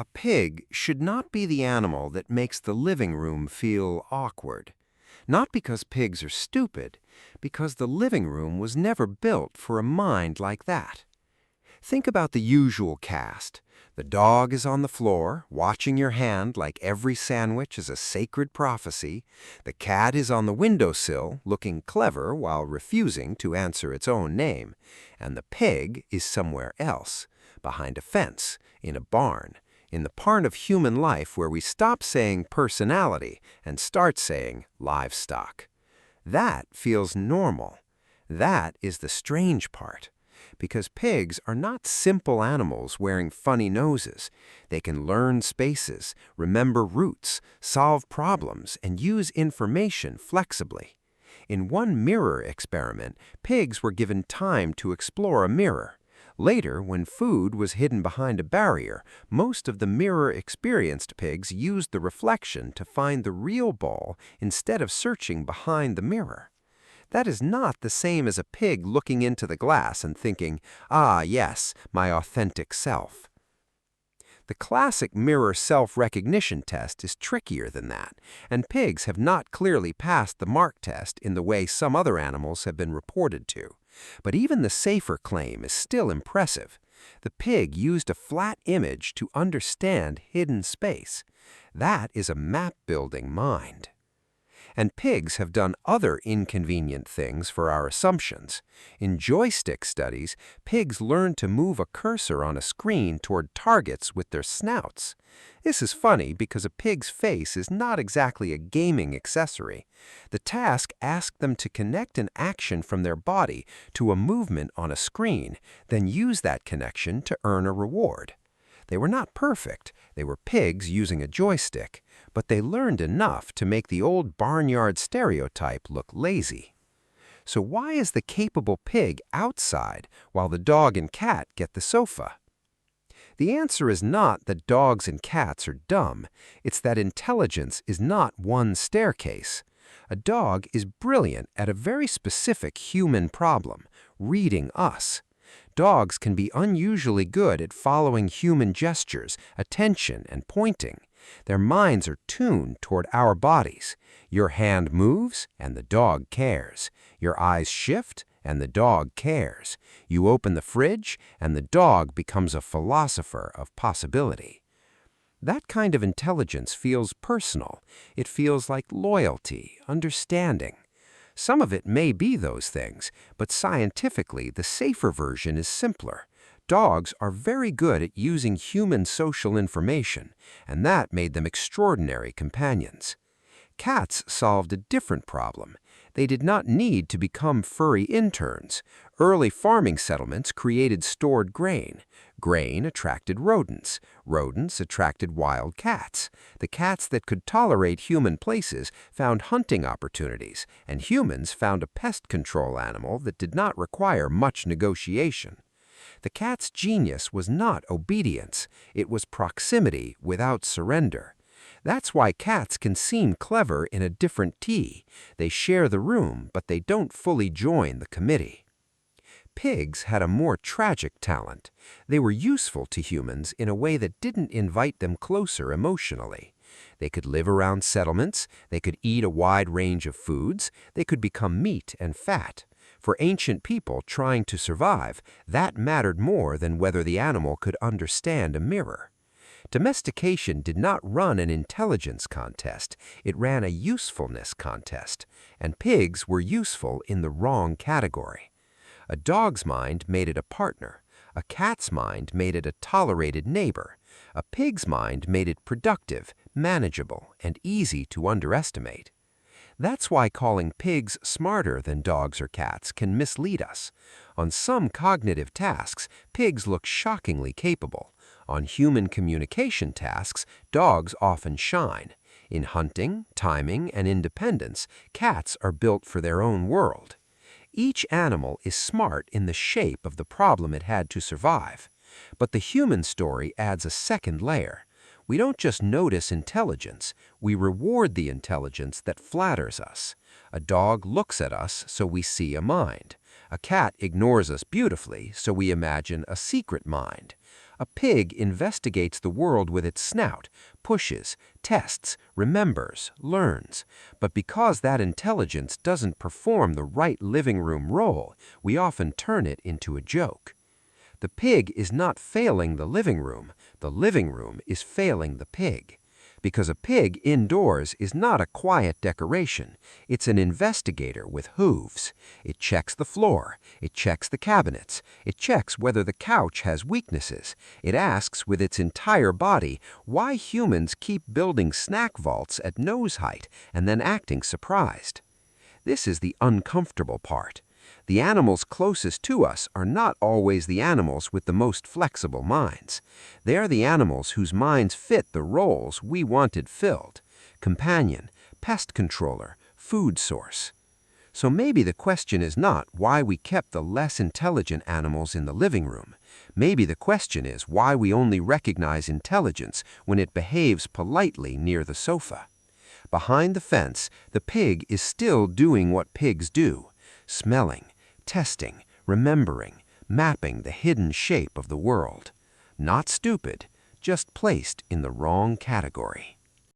A pig should not be the animal that makes the living room feel awkward. Not because pigs are stupid, because the living room was never built for a mind like that. Think about the usual cast. The dog is on the floor, watching your hand like every sandwich is a sacred prophecy. The cat is on the windowsill, looking clever while refusing to answer its own name. And the pig is somewhere else, behind a fence, in a barn, in the part of human life where we stop saying personality and start saying livestock. That feels normal. That is the strange part. Because pigs are not simple animals wearing funny noses. They can learn spaces, remember routes, solve problems, and use information flexibly. In one mirror experiment, pigs were given time to explore a mirror. Later, when food was hidden behind a barrier, most of the mirror-experienced pigs used the reflection to find the real ball instead of searching behind the mirror. That is not the same as a pig looking into the glass and thinking, "Ah, yes, my authentic self." The classic mirror self-recognition test is trickier than that, and pigs have not clearly passed the mark test in the way some other animals have been reported to. But even the safer claim is still impressive. The pig used a flat image to understand hidden space. That is a map-building mind. And pigs have done other inconvenient things for our assumptions. In joystick studies, pigs learn to move a cursor on a screen toward targets with their snouts. This is funny because a pig's face is not exactly a gaming accessory. The task asked them to connect an action from their body to a movement on a screen, then use that connection to earn a reward. They were not perfect. They were pigs using a joystick, but they learned enough to make the old barnyard stereotype look lazy. So why is the capable pig outside while the dog and cat get the sofa? The answer is not that dogs and cats are dumb. It's that intelligence is not one staircase. A dog is brilliant at a very specific human problem, reading us. Dogs can be unusually good at following human gestures, attention, and pointing. Their minds are tuned toward our bodies. Your hand moves, and the dog cares. Your eyes shift, and the dog cares. You open the fridge, and the dog becomes a philosopher of possibility. That kind of intelligence feels personal. It feels like loyalty, understanding. Some of it may be those things, but scientifically, the safer version is simpler. Dogs are very good at using human social information, and that made them extraordinary companions. Cats solved a different problem. They did not need to become furry interns. Early farming settlements created stored grain. Grain attracted rodents. Rodents attracted wild cats. The cats that could tolerate human places found hunting opportunities, and humans found a pest control animal that did not require much negotiation. The cat's genius was not obedience. It was proximity without surrender. That's why cats can seem clever in a different tea. They share the room, but they don't fully join the committee. Pigs had a more tragic talent. They were useful to humans in a way that didn't invite them closer emotionally. They could live around settlements, they could eat a wide range of foods, they could become meat and fat. For ancient people trying to survive, that mattered more than whether the animal could understand a mirror. Domestication did not run an intelligence contest, it ran a usefulness contest, and pigs were useful in the wrong category. A dog's mind made it a partner, a cat's mind made it a tolerated neighbor, a pig's mind made it productive, manageable, and easy to underestimate. That's why calling pigs smarter than dogs or cats can mislead us. On some cognitive tasks, pigs look shockingly capable. On human communication tasks, dogs often shine. In hunting, timing, and independence, cats are built for their own world. Each animal is smart in the shape of the problem it had to survive. But the human story adds a second layer. We don't just notice intelligence, we reward the intelligence that flatters us. A dog looks at us so we see a mind. A cat ignores us beautifully, so we imagine a secret mind. A pig investigates the world with its snout, pushes, tests, remembers, learns. But because that intelligence doesn't perform the right living room role, we often turn it into a joke. The pig is not failing the living room is failing the pig. Because a pig indoors is not a quiet decoration, it's an investigator with hooves. It checks the floor, it checks the cabinets, it checks whether the couch has weaknesses. It asks with its entire body why humans keep building snack vaults at nose height and then acting surprised. This is the uncomfortable part. The animals closest to us are not always the animals with the most flexible minds. They are the animals whose minds fit the roles we wanted filled: companion, pest controller, food source. So maybe the question is not why we kept the less intelligent animals in the living room. Maybe the question is why we only recognize intelligence when it behaves politely near the sofa. Behind the fence, the pig is still doing what pigs do: smelling, testing, remembering, mapping the hidden shape of the world. Not stupid, just placed in the wrong category.